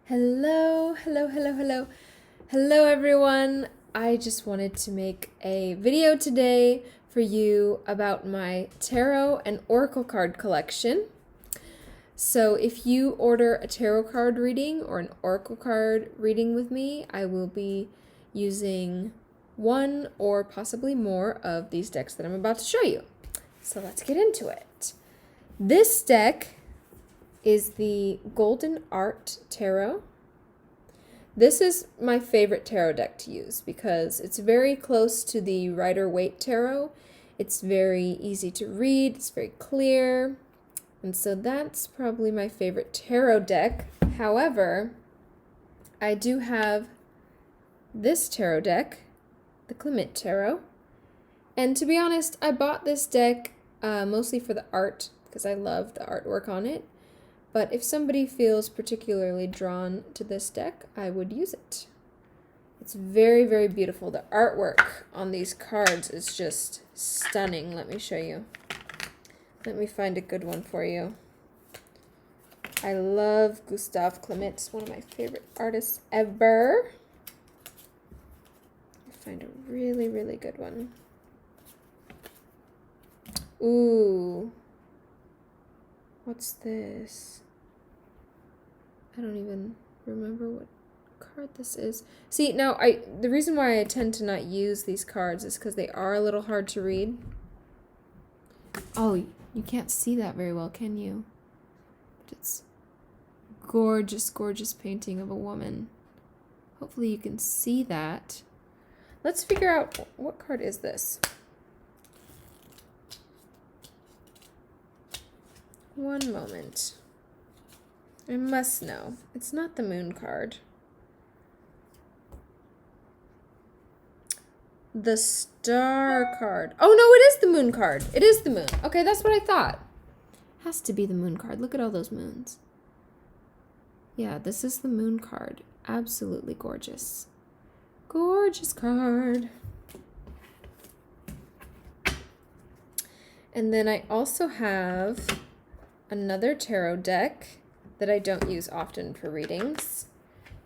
Hello, hello, hello, hello. Hello, everyone. I just wanted to make a video today for you about my tarot and oracle card collection. So if you order a tarot card reading or an oracle card reading with me, I will be using one or possibly more of these decks that I'm about to show you. So let's get into it. This deck is the Golden Art Tarot. This is my favorite tarot deck to use because it's very close to the Rider-Waite Tarot. It's very easy to read, it's very clear, and so that's probably my favorite tarot deck. However, I do have this tarot deck, the Clement Tarot, and to be honest, I bought this deck mostly for the art because I love the artwork on it. But if somebody feels particularly drawn to this deck, I would use it. It's very, very beautiful. The artwork on these cards is just stunning. Let me show you. Let me find a good one for you. I love Gustave Clement. It's one of my favorite artists ever. I'll find a really, really good one. Ooh. What's this? I don't even remember what card this is. See, now the reason why I tend to not use these cards is because they are a little hard to read. Oh, you can't see that very well, can you? But it's gorgeous, gorgeous painting of a woman. Hopefully you can see that. Let's figure out, what card is this? One moment. I must know. It's not the moon card. The star card. Oh, no, it is the moon card. It is the moon. Okay, that's what I thought. Has to be the moon card. Look at all those moons. Yeah, this is the moon card. Absolutely gorgeous. Gorgeous card. And then I also have another tarot deck that I don't use often for readings,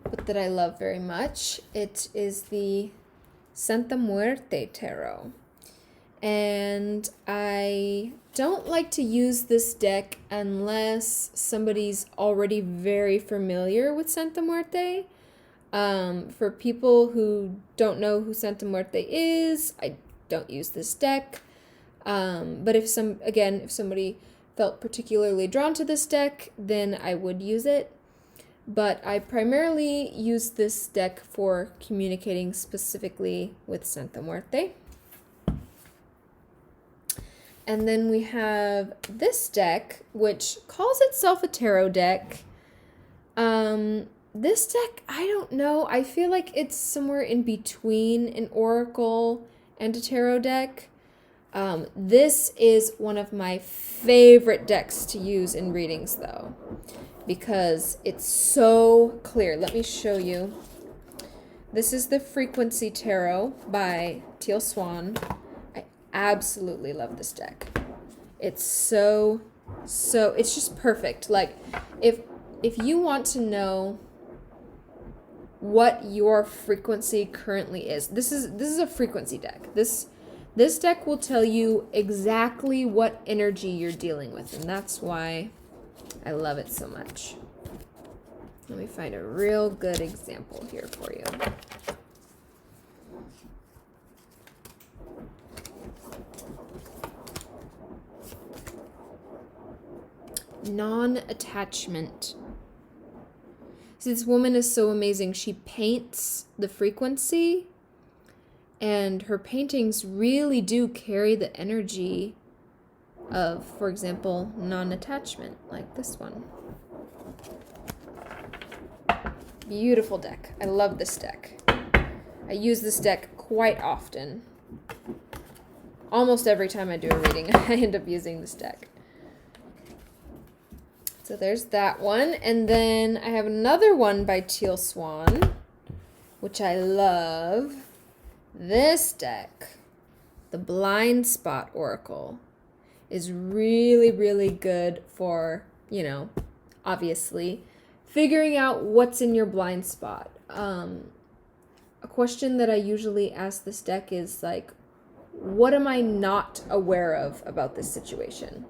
but that I love very much. It is the Santa Muerte Tarot. And I don't like to use this deck unless somebody's already very familiar with Santa Muerte. For people who don't know who Santa Muerte is, I don't use this deck. But if somebody felt particularly drawn to this deck, then I would use it. But I primarily use this deck for communicating specifically with Santa Muerte. And then we have this deck, which calls itself a tarot deck. This deck, I don't know. I feel like it's somewhere in between an oracle and a tarot deck. This is one of my favorite decks to use in readings, though, because it's so clear. Let me show you. This is the Frequency Tarot by Teal Swan. I absolutely love this deck. It's so it's just perfect. Like, if you want to know what your frequency currently is, this is a frequency deck. This deck will tell you exactly what energy you're dealing with, and that's why I love it so much. Let me find a real good example here for you. Non-attachment. See, this woman is so amazing. She paints the frequency, and her paintings really do carry the energy of, for example, non-attachment, like this one. Beautiful deck. I love this deck. I use this deck quite often. Almost every time I do a reading, I end up using this deck. So there's that one. And then I have another one by Teal Swan, which I love. This deck, the Blind Spot Oracle, is really, really good for, obviously, figuring out what's in your blind spot. A question that I usually ask this deck is like, what am I not aware of about this situation?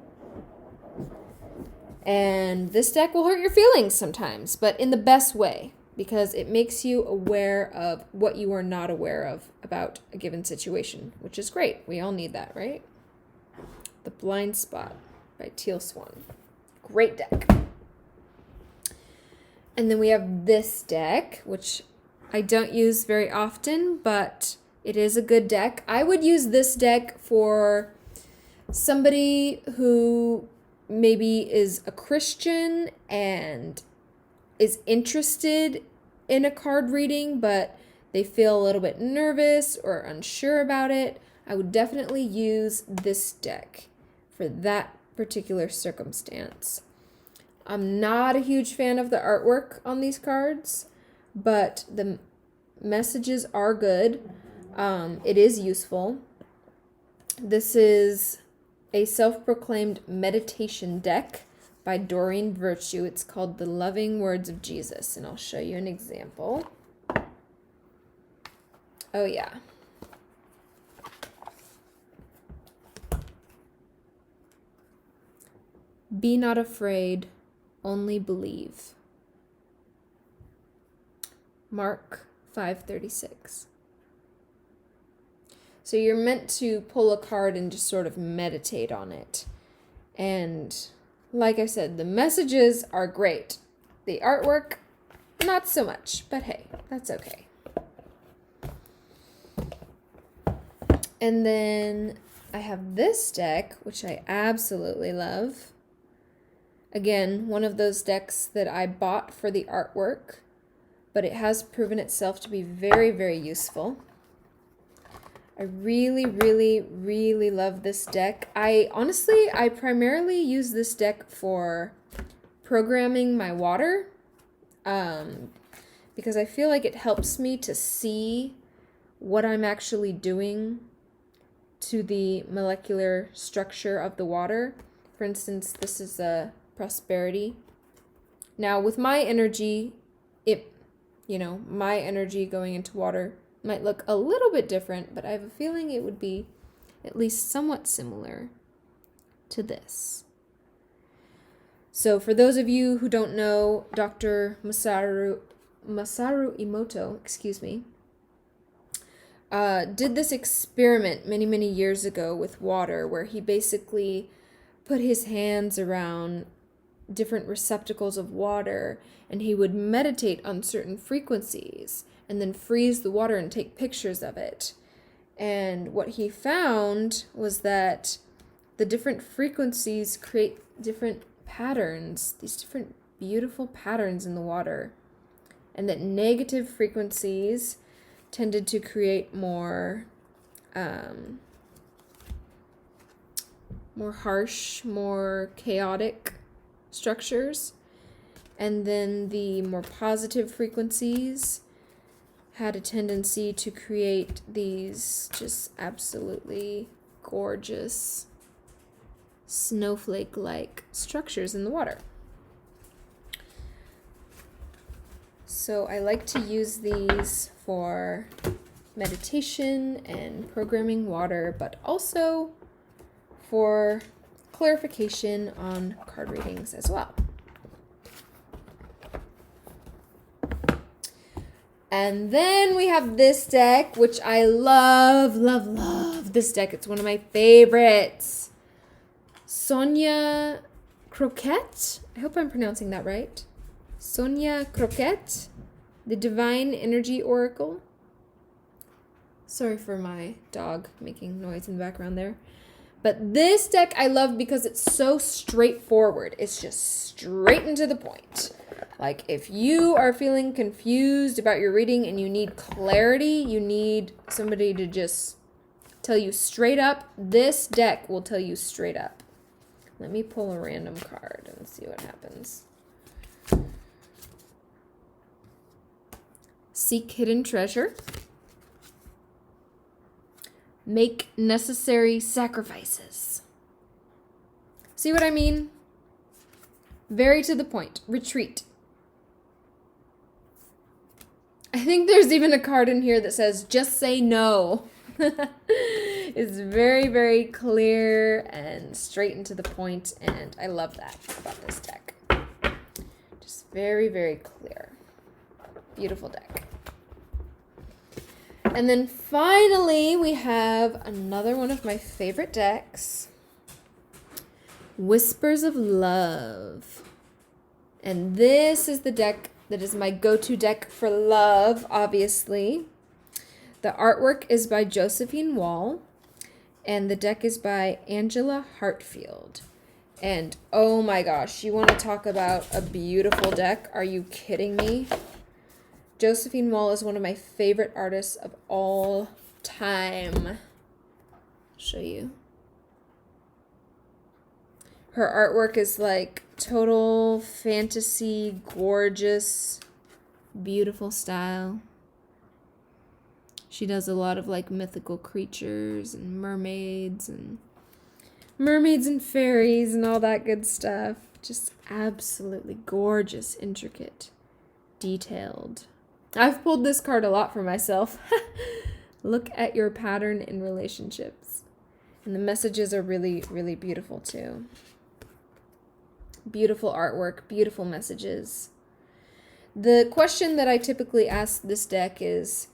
And this deck will hurt your feelings sometimes, but in the best way, because it makes you aware of what you are not aware of about a given situation, which is great. We all need that, right? The Blind Spot by Teal Swan. Great deck. And then we have this deck, which I don't use very often, but it is a good deck. I would use this deck for somebody who maybe is a Christian and is interested in a card reading, but they feel a little bit nervous or unsure about it. I would definitely use this deck for that particular circumstance. I'm not a huge fan of the artwork on these cards, but the messages are good. It is useful. This is a self-proclaimed meditation deck by Doreen Virtue. It's called The Loving Words of Jesus, and I'll show you an example. Oh yeah. Be not afraid, only believe. Mark 5:36. So you're meant to pull a card and just sort of meditate on it. And like I said, the messages are great. The artwork, not so much, but hey, that's okay. And then I have this deck, which I absolutely love. Again, one of those decks that I bought for the artwork, but it has proven itself to be very, very useful. I really, really, really love this deck. I primarily use this deck for programming my water, because I feel like it helps me to see what I'm actually doing to the molecular structure of the water. For instance, this is a prosperity. Now, with my energy, my energy going into water might look a little bit different, but I have a feeling it would be at least somewhat similar to this. So for those of you who don't know, Dr. Masaru Emoto, did this experiment many, many years ago with water, where he basically put his hands around different receptacles of water, and he would meditate on certain frequencies and then freeze the water and take pictures of it. And what he found was that the different frequencies create different patterns, these different beautiful patterns in the water, and that negative frequencies tended to create more harsh, more chaotic structures, and then the more positive frequencies had a tendency to create these just absolutely gorgeous snowflake-like structures in the water. So I like to use these for meditation and programming water, but also for clarification on card readings as well. And then we have this deck, which I love, love, love this deck. It's one of my favorites. Sonia Croquette. I hope I'm pronouncing that right. Sonia Croquette, the Divine Energy Oracle. Sorry for my dog making noise in the background there. But this deck I love because it's so straightforward. It's just straight and to the point. Like, if you are feeling confused about your reading and you need clarity, you need somebody to just tell you straight up, this deck will tell you straight up. Let me pull a random card and see what happens. Seek hidden treasure. Make necessary sacrifices. See what I mean? Very to the point. Retreat. I think there's even a card in here that says, just say no. It's very, very clear and straight and to the point, and I love that about this deck. Just very, very clear. Beautiful deck. And then finally, we have another one of my favorite decks, Whispers of Love. And this is the deck that is my go-to deck for love, obviously. The artwork is by Josephine Wall, and the deck is by Angela Hartfield. And oh my gosh, you want to talk about a beautiful deck? Are you kidding me? Josephine Wall is one of my favorite artists of all time. I'll show you. Her artwork is like total fantasy, gorgeous, beautiful style. She does a lot of like mythical creatures and mermaids and fairies and all that good stuff. Just absolutely gorgeous, intricate, detailed. I've pulled this card a lot for myself. Look at your pattern in relationships. And the messages are really, really beautiful too. Beautiful artwork, beautiful messages. The question that I typically ask this deck is,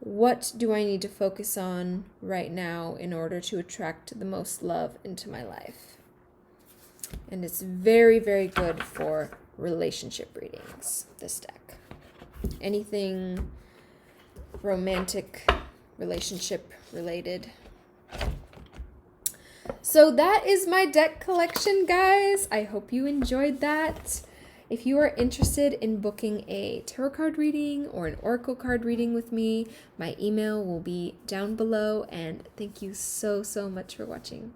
what do I need to focus on right now in order to attract the most love into my life? And it's very, very good for relationship readings, this deck. Anything romantic, relationship related. So that is my deck collection, guys. I hope you enjoyed that. If you are interested in booking a tarot card reading or an oracle card reading with me, my email will be down below. And thank you so, so much for watching.